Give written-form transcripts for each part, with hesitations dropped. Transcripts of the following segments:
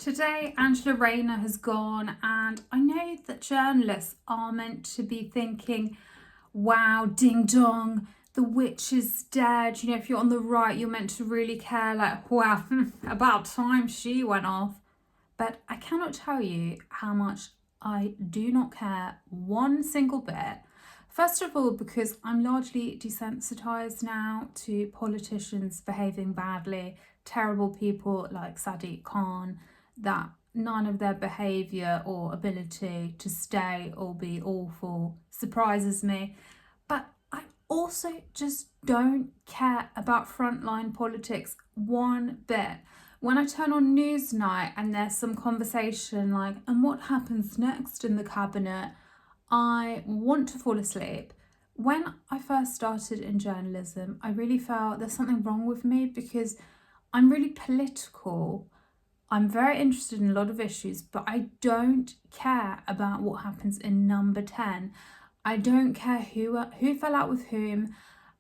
Today, Angela Rayner has gone, and I know that journalists are meant to be thinking, wow, ding dong, the witch is dead. You know, if you're on the right, you're meant to really care, like, wow, about time she went off. But I cannot tell you how much I do not care one single bit. First of all, because I'm largely desensitized now to politicians behaving badly, terrible people like Sadiq Khan, that none of their behaviour or ability to stay or be awful surprises me. But I also just don't care about frontline politics one bit. When I turn on Newsnight and there's some conversation like, and what happens next in the cabinet, I want to fall asleep. When I first started in journalism, I really felt there's something wrong with me because I'm really political. I'm very interested in a lot of issues, but I don't care about what happens in number 10. I don't care who fell out with whom.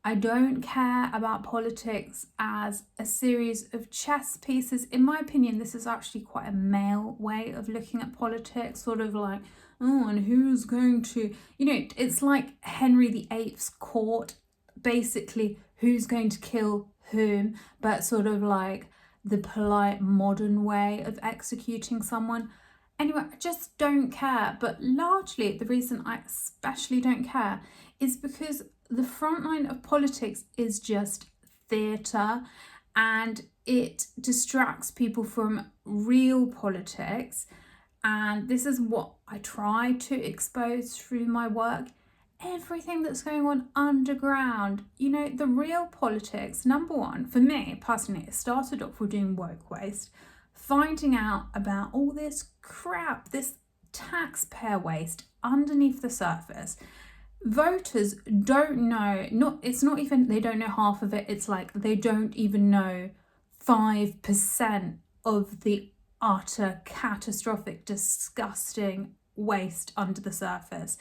I don't care about politics as a series of chess pieces. In my opinion, this is actually quite a male way of looking at politics, sort of like, oh, and who's going to, it's like Henry VIII's court, basically, who's going to kill whom, but sort of like the polite modern way of executing someone. Anyway, I just don't care. But largely the reason I especially don't care is because the front line of politics is just theatre, and it distracts people from real politics. And this is what I try to expose through my work. Everything that's going on underground, the real politics. Number one, for me personally, it started off with doing woke waste, finding out about all this crap, this taxpayer waste underneath the surface. Voters don't know, it's not even they don't know half of it, it's like they don't even know 5% of the utter catastrophic, disgusting waste under the surface.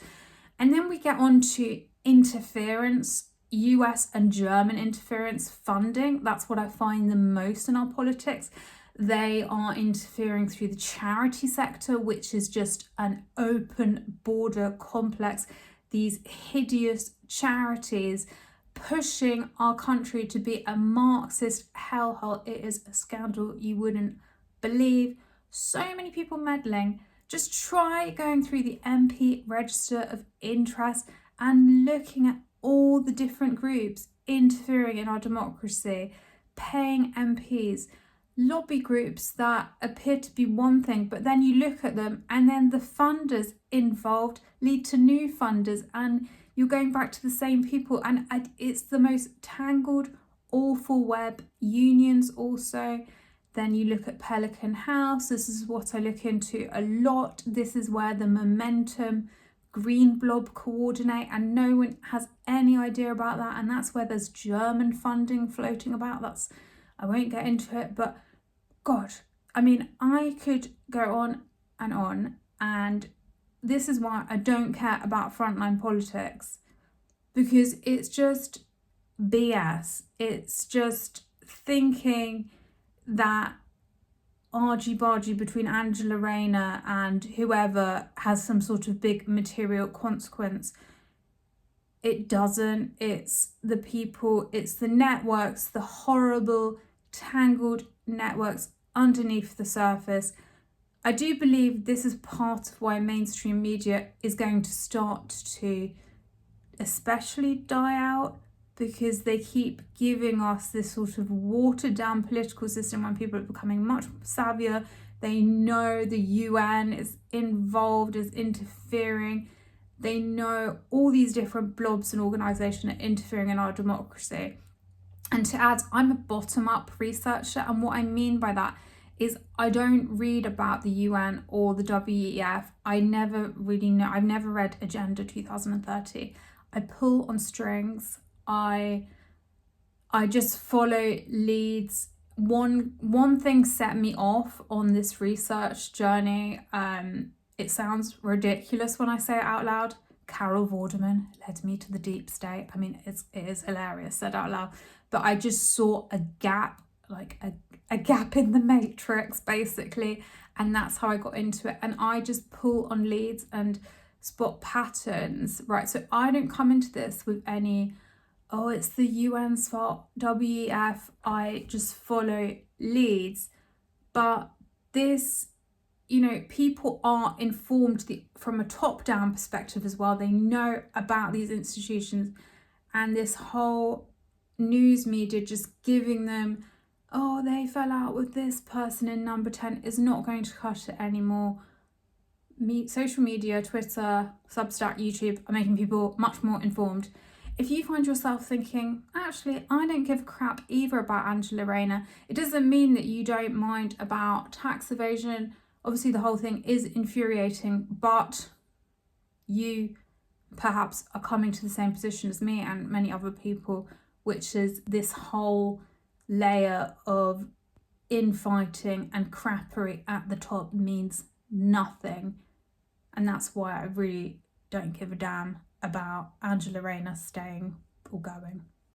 And then we get on to interference, US and German interference funding. That's what I find the most in our politics. They are interfering through the charity sector, which is just an open border complex. These hideous charities pushing our country to be a Marxist hellhole. It is a scandal you wouldn't believe. So many people meddling. Just try going through the MP register of interest and looking at all the different groups interfering in our democracy, paying MPs, lobby groups that appear to be one thing, but then you look at them and then the funders involved lead to new funders and you're going back to the same people, and it's the most tangled, awful web. Unions also. Then you look at Pelican House. This is what I look into a lot. This is where the Momentum Green Blob coordinate, and no one has any idea about that. And that's where there's German funding floating about. I won't get into it, but God, I could go on, and this is why I don't care about frontline politics, because it's just BS. It's just thinking that argy-bargy between Angela Rayner and whoever has some sort of big material consequence. It doesn't. It's the people, it's the networks, the horrible, tangled networks underneath the surface. I do believe this is part of why mainstream media is going to start to especially die out, because they keep giving us this sort of watered down political system when people are becoming much savvier. They know the UN is involved, is interfering. They know all these different blobs and organisations are interfering in our democracy. And to add, I'm a bottom-up researcher, and what I mean by that is I don't read about the UN or the WEF. I never really know. I've never read Agenda 2030. I pull on strings. I just follow leads. One thing set me off on this research journey. It sounds ridiculous when I say it out loud. Carol Vorderman led me to the deep state. It is hilarious said out loud. But I just saw a gap like a gap in the matrix, basically. And that's how I got into it. And I just pull on leads and spot patterns, right? So I don't come into this with any, oh, it's the UN's fault, WEF. I just follow leads. But this, you know, people are informed from a top-down perspective as well. They know about these institutions, and this whole news media just giving them, oh, they fell out with this person in number 10 is not going to cut it anymore. Social media, Twitter, Substack, YouTube are making people much more informed. If you find yourself thinking, actually, I don't give a crap either about Angela Rayner, it doesn't mean that you don't mind about tax evasion. Obviously, the whole thing is infuriating, but you perhaps are coming to the same position as me and many other people, which is this whole layer of infighting and crappery at the top means nothing. And that's why I really don't give a damn about Angela Rayner staying or going.